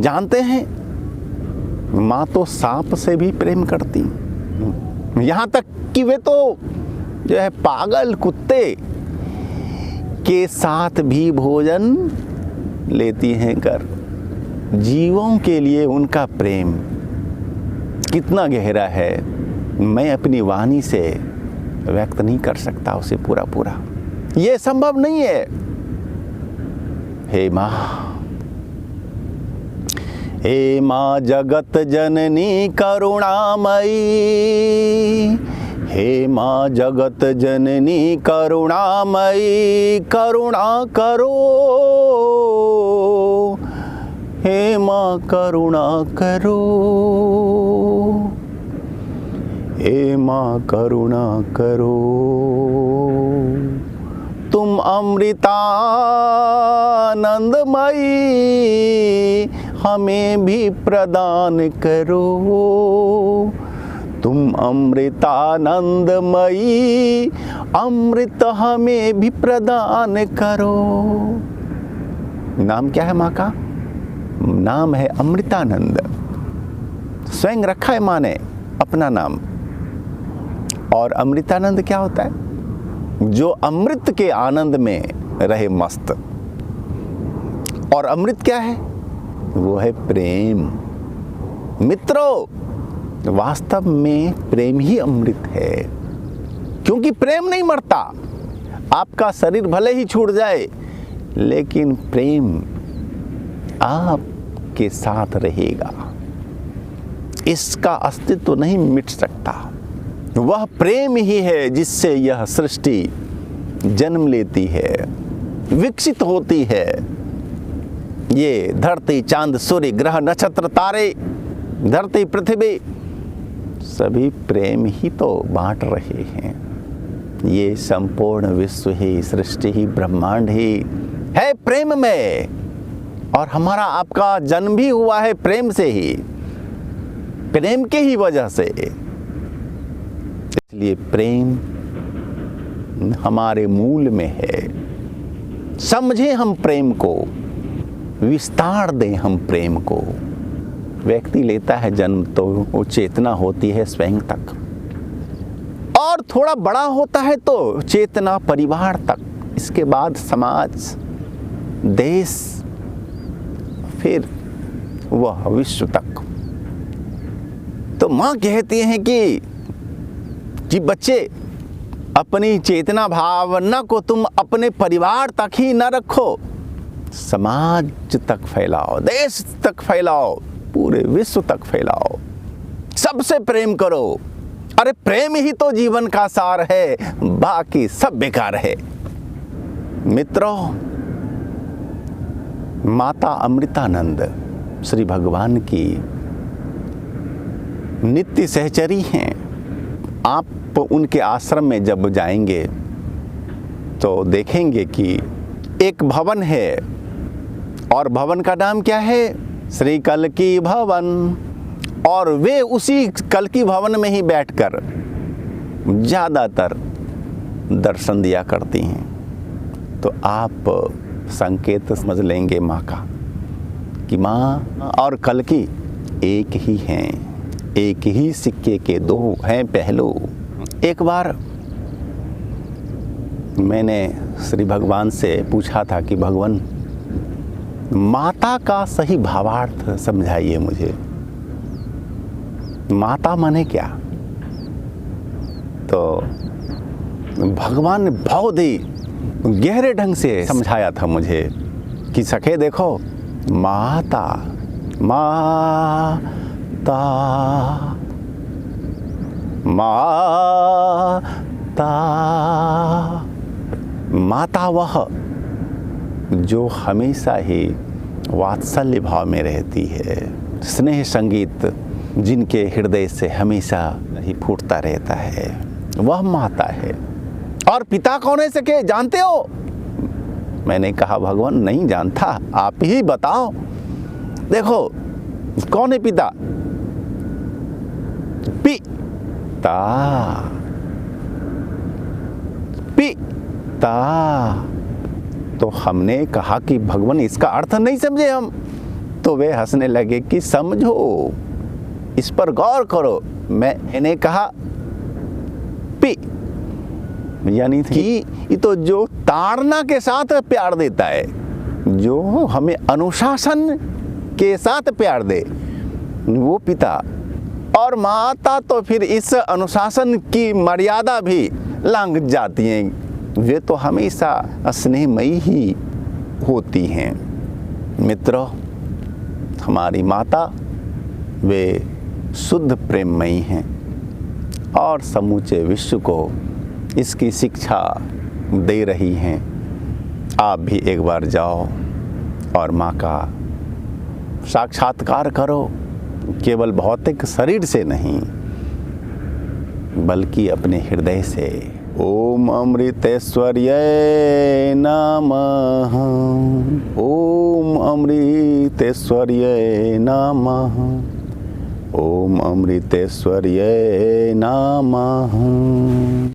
जानते हैं, माँ तो सांप से भी प्रेम करती, यहाँ तक कि वे तो जो है पागल कुत्ते के साथ भी भोजन लेती हैं कर। जीवों के लिए उनका प्रेम कितना गहरा है, मैं अपनी वाणी से व्यक्त नहीं कर सकता उसे पूरा पूरा, ये संभव नहीं है। हे माँ, हे माँ जगत जननी करुणामयी, हे माँ जगत जननी करुणामयी, करुणा करो, हे माँ करुणा करो, हे माँ करुणा करो। तुम अमृतानंदमयी हमें भी प्रदान करो, तुम अमृतानंदमयी अमृत हमें भी प्रदान करो। नाम क्या है माँ का? नाम है अमृतानंद। स्वयं रखा है माँ ने अपना नाम। और अमृतानंद क्या होता है? जो अमृत के आनंद में रहे मस्त। और अमृत क्या है? वो है प्रेम। मित्रों, वास्तव में प्रेम ही अमृत है, क्योंकि प्रेम नहीं मरता। आपका शरीर भले ही छूट जाए, लेकिन प्रेम आपके साथ रहेगा। इसका अस्तित्व नहीं मिट सकता। वह प्रेम ही है जिससे यह सृष्टि जन्म लेती है, विकसित होती है। ये धरती, चांद, सूर्य, ग्रह, नक्षत्र, तारे, धरती, पृथ्वी, सभी प्रेम ही तो बांट रहे हैं। ये संपूर्ण विश्व ही, सृष्टि ही, ब्रह्मांड ही है प्रेम में। और हमारा आपका जन्म भी हुआ है प्रेम से ही, प्रेम के ही वजह से। इसलिए प्रेम हमारे मूल में है। समझें हम प्रेम को, विस्तार दें हम प्रेम को। व्यक्ति लेता है जन्म तो वो चेतना होती है स्वयं तक, और थोड़ा बड़ा होता है तो चेतना परिवार तक, इसके बाद समाज, देश, फिर वह विश्व तक। तो माँ कहती हैं कि बच्चे, अपनी चेतना भावना को तुम अपने परिवार तक ही न रखो, समाज तक फैलाओ, देश तक फैलाओ, पूरे विश्व तक फैलाओ। सबसे प्रेम करो। अरे प्रेम ही तो जीवन का सार है, बाकी सब बेकार है। मित्रों, माता अमृतानंद श्री भगवान की नित्य सहचरी हैं। आप उनके आश्रम में जब जाएंगे तो देखेंगे कि एक भवन है, और भवन का नाम क्या है? श्री कल्की भवन। और वे उसी कल्की भवन में ही बैठकर ज़्यादातर दर्शन दिया करती हैं। तो आप संकेत समझ लेंगे माँ का कि माँ और कल्की एक ही हैं, एक ही सिक्के के दो हैं पहलू। एक बार मैंने श्री भगवान से पूछा था कि भगवान, माता का सही भावार्थ समझाइए मुझे। माता माने क्या? तो भगवान ने बहुत ही गहरे ढंग से समझाया था मुझे कि सखे देखो, माता माता माता माता वह जो हमेशा ही वात्सल्य भाव में रहती है, स्नेह संगीत जिनके हृदय से हमेशा ही फूटता रहता है, वह माता है। और पिता कौन है सके, जानते हो? मैंने कहा भगवान नहीं जानता, आप ही बताओ। देखो कौन है पिता? पिता, पिता। तो हमने कहा कि भगवान इसका अर्थ नहीं समझे हम। तो वे हंसने लगे कि समझो, इस पर गौर करो। मैंने कहा पी, यानी कि ये तो जो ताड़ना के साथ प्यार देता है, जो हमें अनुशासन के साथ प्यार दे, वो पिता। और माता तो फिर इस अनुशासन की मर्यादा भी लांघ जाती हैं, वे तो हमेशा स्नेहमयी ही होती हैं। मित्रों, हमारी माता वे शुद्ध प्रेममयी हैं और समूचे विश्व को इसकी शिक्षा दे रही हैं। आप भी एक बार जाओ और माँ का साक्षात्कार करो, केवल भौतिक शरीर से नहीं बल्कि अपने हृदय से। ओम अमृतेश्वर्यै नमः, ओम अमृतेश्वर्यै नमः, ओम अमृतेश्वर्यै नमः।